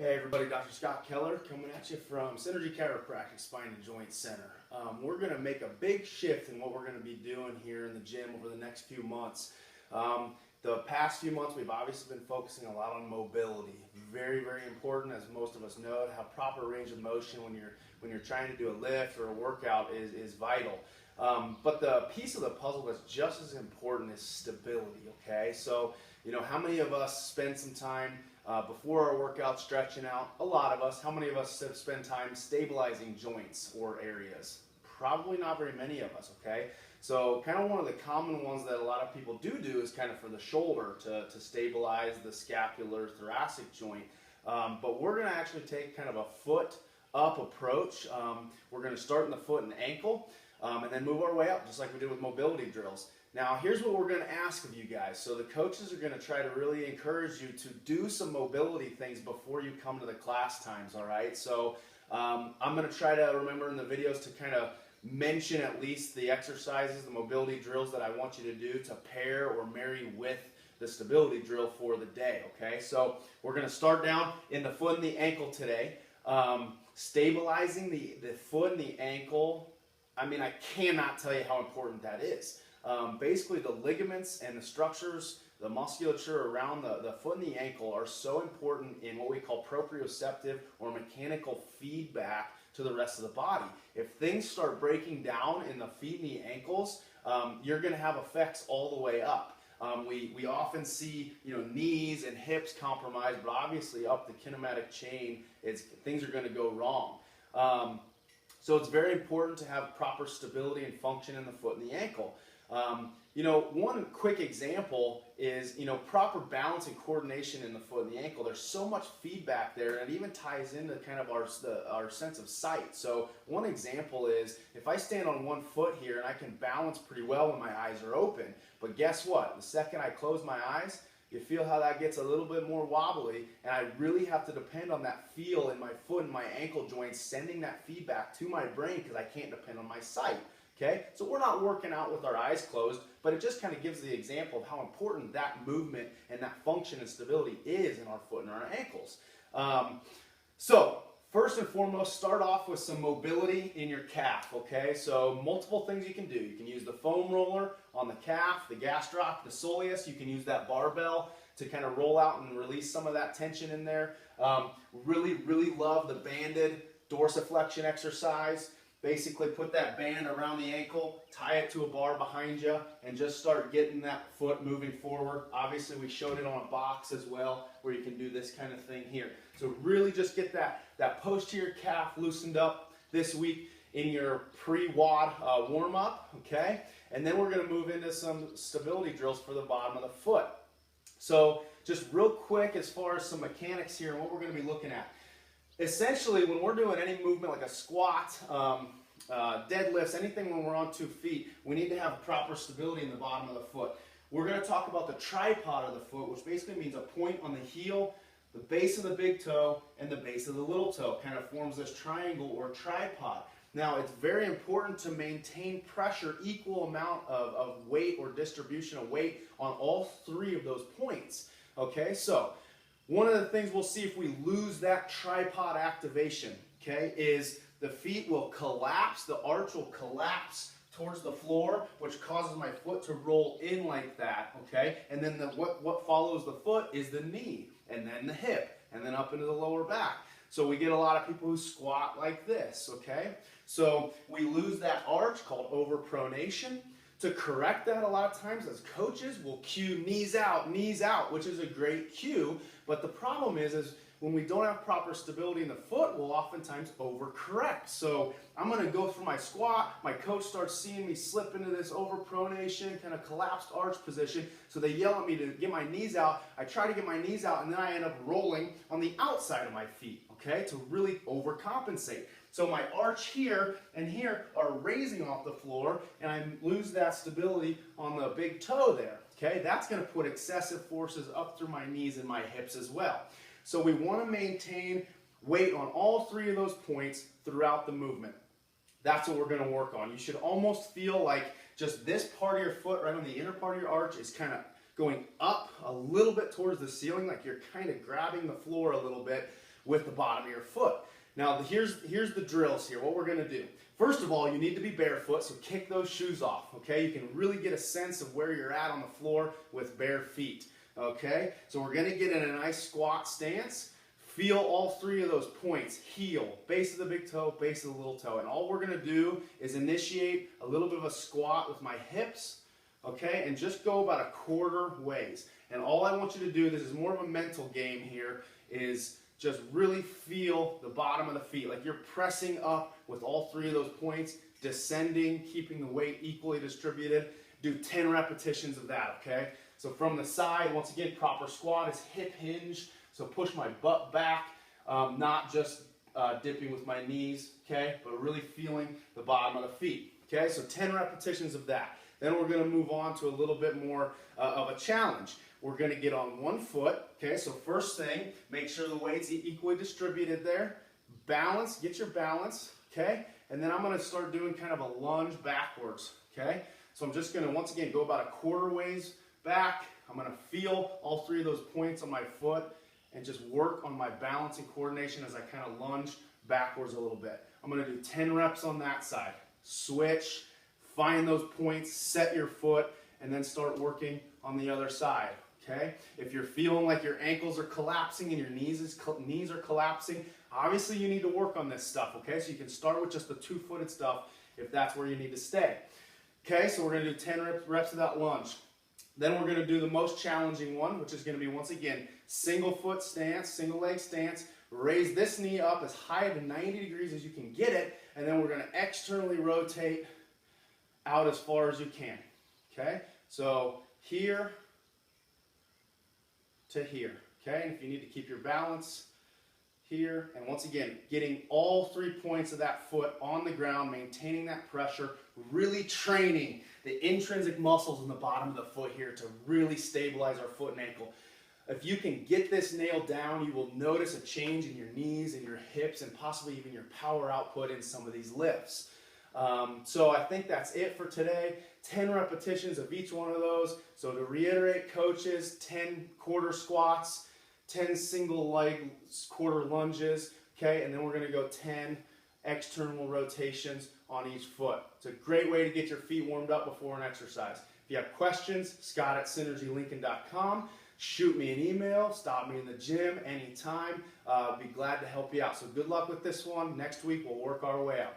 Hey everybody, Dr. Scott Keller coming at you from Synergy Chiropractic Spine and Joint Center. We're going to make a big shift in what we're going to be doing here in the gym over the next few months. The past few months we've obviously been focusing a lot on mobility. Very, very important, as most of us know, to have proper range of motion when you're trying to do a lift or a workout is vital. But the piece of the puzzle that's just as important is stability, okay? So, how many of us spend some time before our workout stretching out? A lot of us. How many of us have spent time stabilizing joints or areas? Probably not very many of us, okay? So kind of one of the common ones that a lot of people do is kind of for the shoulder to stabilize the scapular thoracic joint. But we're going to actually take kind of a foot up approach. We're going to start in the foot and ankle and then move our way up just like we did with mobility drills. Now, here's what we're going to ask of you guys. So the coaches are going to try to really encourage you to do some mobility things before you come to the class times, all right? So I'm going to try to remember in the videos to kind of mention at least the exercises, the mobility drills that I want you to do to pair or marry with the stability drill for the day, okay? So we're going to start down in the foot and the ankle today. Stabilizing the foot and the ankle, I mean, I cannot tell you how important that is. Basically, the ligaments and the structures, the musculature around the foot and the ankle are so important in what we call proprioceptive or mechanical feedback to the rest of the body. If things start breaking down in the feet and the ankles, you're going to have effects all the way up. We often see knees and hips compromised, but obviously up the kinematic chain, things are going to go wrong. So it's very important to have proper stability and function in the foot and the ankle. One quick example is, proper balance and coordination in the foot and the ankle. There's so much feedback there, and it even ties into kind of our sense of sight. So one example is, if I stand on one foot here and I can balance pretty well when my eyes are open, but guess what? The second I close my eyes, you feel how that gets a little bit more wobbly, and I really have to depend on that feel in my foot and my ankle joints, sending that feedback to my brain because I can't depend on my sight. Okay, so we're not working out with our eyes closed, but it just kind of gives the example of how important that movement and that function and stability is in our foot and our ankles. So first and foremost, start off with some mobility in your calf, okay? So multiple things you can do. You can use the foam roller on the calf, the gastroc, the soleus. You can use that barbell to kind of roll out and release some of that tension in there. Really, really love the banded dorsiflexion exercise. Basically put that band around the ankle, tie it to a bar behind you, and just start getting that foot moving forward. Obviously, we showed it on a box as well, where you can do this kind of thing here. So really just get that posterior calf loosened up this week in your pre-WOD warm-up, okay? And then we're going to move into some stability drills for the bottom of the foot. So just real quick as far as some mechanics here and what we're going to be looking at. Essentially, when we're doing any movement like a squat, deadlifts, anything when we're on 2 feet, we need to have proper stability in the bottom of the foot. We're going to talk about the tripod of the foot, which basically means a point on the heel, the base of the big toe, and the base of the little toe. Kind of forms this triangle or tripod. Now, it's very important to maintain pressure, equal amount of weight or distribution of weight on all 3 of those points. Okay, so one of the things we'll see if we lose that tripod activation, okay, is the feet will collapse, the arch will collapse towards the floor, which causes my foot to roll in like that, okay? And then what follows the foot is the knee, and then the hip, and then up into the lower back. So we get a lot of people who squat like this, okay? So we lose that arch called overpronation. To correct that, a lot of times as coaches, we'll cue knees out, which is a great cue. But the problem is when we don't have proper stability in the foot, we'll oftentimes overcorrect. So I'm going to go for my squat. My coach starts seeing me slip into this overpronation, kind of collapsed arch position. So they yell at me to get my knees out. I try to get my knees out, and then I end up rolling on the outside of my feet, okay, to really overcompensate. So my arch here and here are raising off the floor, and I lose that stability on the big toe there. Okay, that's going to put excessive forces up through my knees and my hips as well. So we want to maintain weight on all 3 of those points throughout the movement. That's what we're going to work on. You should almost feel like just this part of your foot, right on the inner part of your arch, is kind of going up a little bit towards the ceiling, like you're kind of grabbing the floor a little bit, with the bottom of your foot. Now here's the drills here, what we're going to do. First of all, you need to be barefoot, so kick those shoes off, okay? You can really get a sense of where you're at on the floor with bare feet, okay? So we're going to get in a nice squat stance. Feel all three of those points, heel, base of the big toe, base of the little toe. And all we're going to do is initiate a little bit of a squat with my hips, okay? And just go about a quarter ways. And all I want you to do, this is more of a mental game here, is just really feel the bottom of the feet, like you're pressing up with all three of those points, descending, keeping the weight equally distributed. Do 10 repetitions of that, okay? So from the side, once again, proper squat is hip hinge, so push my butt back, not just dipping with my knees, okay, but really feeling the bottom of the feet, okay? So 10 repetitions of that. Then we're going to move on to a little bit more of a challenge. We're going to get on one foot, okay? So first thing, make sure the weight's equally distributed there. Balance, get your balance, okay? And then I'm going to start doing kind of a lunge backwards, okay? So I'm just going to, once again, go about a quarter ways back. I'm going to feel all three of those points on my foot and just work on my balance and coordination as I kind of lunge backwards a little bit. I'm going to do 10 reps on that side. Switch, find those points, set your foot, and then start working on the other side. Okay? If you're feeling like your ankles are collapsing and your knees are collapsing, obviously you need to work on this stuff, okay? So you can start with just the two-footed stuff if that's where you need to stay. Okay, so we're going to do 10 reps of that lunge. Then we're going to do the most challenging one, which is going to be, once again, single foot stance, single leg stance. Raise this knee up as high to 90 degrees as you can get it, and then we're going to externally rotate out as far as you can. Okay, so here to here, okay? And if you need to keep your balance, here, and once again, getting all 3 points of that foot on the ground, maintaining that pressure, really training the intrinsic muscles in the bottom of the foot here to really stabilize our foot and ankle. If you can get this nailed down, you will notice a change in your knees and your hips and possibly even your power output in some of these lifts. So I think that's it for today. 10 repetitions of each one of those. So to reiterate, coaches, 10 quarter squats, 10 single leg quarter lunges, okay, and then we're going to go 10 external rotations on each foot. It's a great way to get your feet warmed up before an exercise. If you have questions, scott@synergylincoln.com. Shoot me an email, stop me in the gym anytime. Be glad to help you out. So good luck with this one. Next week we'll work our way out.